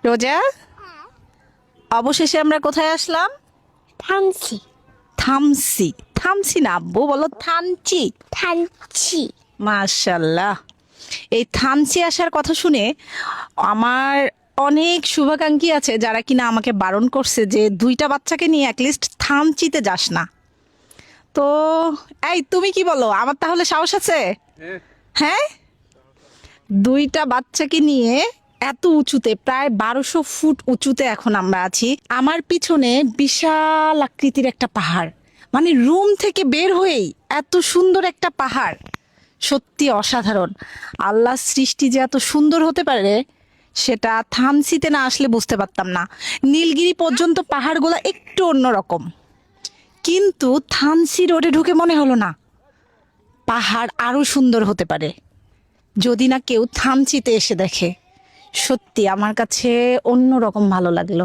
রোজা, অবশেষে আমরা কোথায় আসলাম? থানচি। থামসি। থামসি না আব্বু, বলো থানচি। থানচি। মাশাল্লাহ। এই থানচি আসার কথা শুনে আমার অনেক শুভাকাঙ্ক্ষী আছে যারা কিনা আমাকে বারণ করছে যে দুইটা বাচ্চাকে নিয়ে অ্যাটলিস্ট থানচিতে যাস না। তো এই তুমি কি বলো, আমার তাহলে সাহস আছে? হ্যাঁ, দুইটা বাচ্চাকে নিয়ে এত উঁচুতে, প্রায় 1200 ফুট উঁচুতে এখন আমরা আছি। আমার পিছনে বিশাল আকৃতির একটা পাহাড়, মানে রুম থেকে বের হয়েই এত সুন্দর একটা পাহাড়, সত্যি অসাধারণ। আল্লাহ সৃষ্টি যে এত সুন্দর হতে পারে সেটা থানচিতে না আসলে বুঝতে পারতাম না। নীলগিরি পর্যন্ত পাহাড়গুলো একটু অন্যরকম, কিন্তু থানচি রোডে ঢুকে মনে হলো না পাহাড় আরো সুন্দর হতে পারে যদি না কেউ থানচিতে এসে দেখে। সত্যি আমার কাছে অন্যরকম ভালো লাগলো।